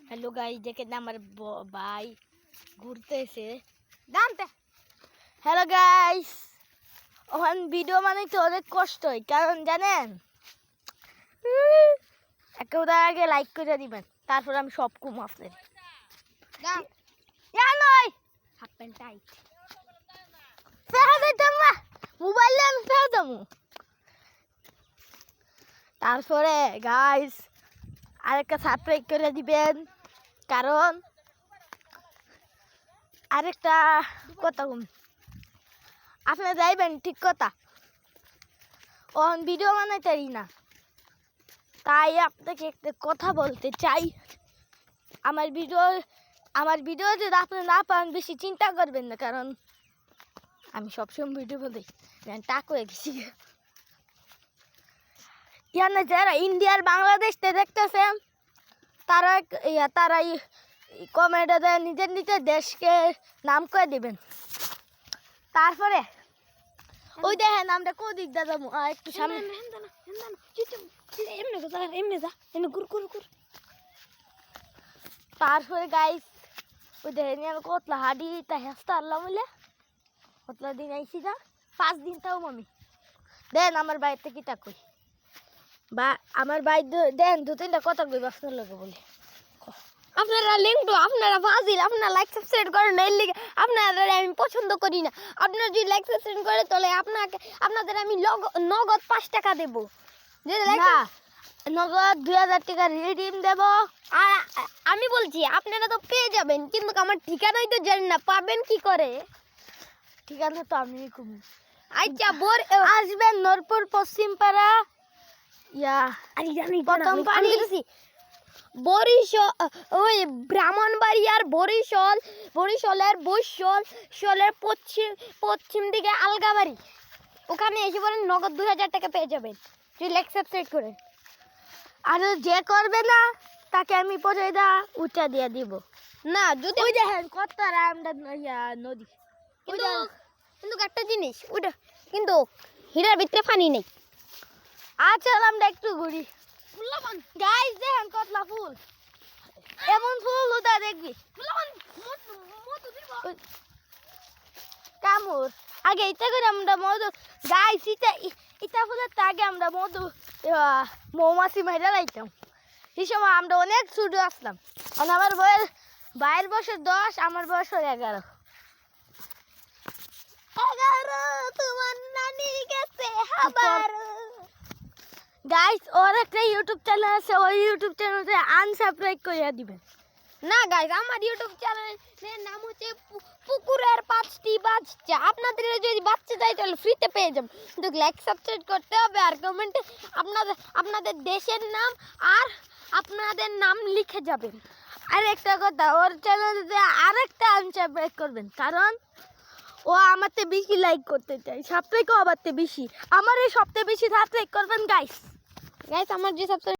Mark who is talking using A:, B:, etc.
A: Hello guys, দেখেন আমার ভাই ঘুরতেছে জানতে। হ্যালো গাইস, ওখান ভিডিও বানাইতে অনেক কষ্ট হয়, কারণ জানেন একেবারে আগে লাইক করে দিবেন, তারপর আমি সব কুম আপনার হাফ প্যান্ট টাইট মোবাইল তারপরে গাইস আরেকটা সাবস্ক্রাইব করে দিবেন, কারণ আরেকটা কথা আপনি যাইবেন ঠিক কথা, ভিডিও বানাইতে পারি না, তাই আপনাকে একটা কথা বলতে চাই। আমার ভিডিও যদি আপনি না পান বেশি চিন্তা করবেন না, কারণ আমি সবসময় ভিডিও বলি টাক হয়ে গেছি। ইয়ানে যারা ইন্ডিয়ার বাংলাদেশতে দেখতেছেন তারা কমেন্টে নিজের নিজের দেশকে নাম করে দিবেন। তারপরে ওই দেখেন আমরা কোন দিক দিয়ে যাবো, একটু সামনে তারপরে গাইস ওই দেখেন আমি কতলা হাডি তা হেস্তা আল্লাহ মিলে কতলা দিন আইসি না 5 দিন তাও মামি দেন আমার বাড়িতে কি তা কই বা আমার ভাই দেন 2-3টা কথা কই আপনার লগে বলে। আপনারা লিঙ্ক তো আপনারা ফাজিল, আপনারা লাইক সাবস্ক্রাইব করেন না, এর লিগে আপনারা আমি পছন্দ করি না। আপনারা যদি লাইক সাবস্ক্রাইব করে তাহলে আপনাদের আমি নগদ 5 টাকা দেব, নগদ 2000 টাকা রিডিম দেব। আর আমি বলছি আপনারা তো পেয়ে যাবেন, কিন্তু আমার ঠিকানাই তো জানেন না, পাবেন কি করে? ঠিকানা তো আমি কম। আচ্ছা আসবেন নরপুর পশ্চিম পাড়া প্রথম পানি বরিশাল, ওই ব্রাহ্মণবাড়িয়ার বরিশালের পশ্চিম দিকে আলগাবাড়ি, ওখানে এসে বলেন নগদ 2000 টাকা পেয়ে যাবেন যদি লাইক সাবস্ক্রাইব করেন। আর যে করবে না তাকে আমি পয়সা উঠা দিয়ে দিব না। যদি ওই দেখেন কত নদী, কিন্তু একটা জিনিস ওইটা কিন্তু হীরার ভিতরে পানি নেই। আচ্ছা আমরা একটু ঘুরি। গাইস দেখেন কতলা ফুল, এমন ফুল ওটা দেখবি কামড় আগে ইটা করে আমরা মধু গাইস ইটা ফুলের আগে আমরা মৌমাছি মাইরা লাইতাম। এই সময় আমরা অনেক ছোট আসলাম, আমার ভাইয়ের বয়স 10, আমার বয়স 11। তোমার নানি গেছে হাবার। গাইস ওর একটা ইউটিউব চ্যানেল আছে, ওই ইউটিউব চ্যানেলতে আনসাবস্ক্রাইব করে দিবেন না। গাইস আমার ইউটিউব চ্যানেলের নাম হচ্ছে পুকুরের 5টি বাচ্চা। আপনাদের যদি বাচ্চা চাই তাহলে ফ্রিতে পেয়ে যাবেন, কিন্তু লাইক সাবস্ক্রাইব করতে হবে আর কমেন্টে আপনাদের দেশের নাম আর আপনাদের নাম লিখে যাবেন। আর একটা কথা, ওর চ্যানেলতে আরেকটা আনসাবস্ক্রাইব করবেন, কারণ ও আমার থেকে বেশি লাইক করতে চাই, সবথেকে আবার বেশি আমার এই সবথেকে বেশি সাবস্ক্রাইব করবেন গাইস। আমার যে সবথেকে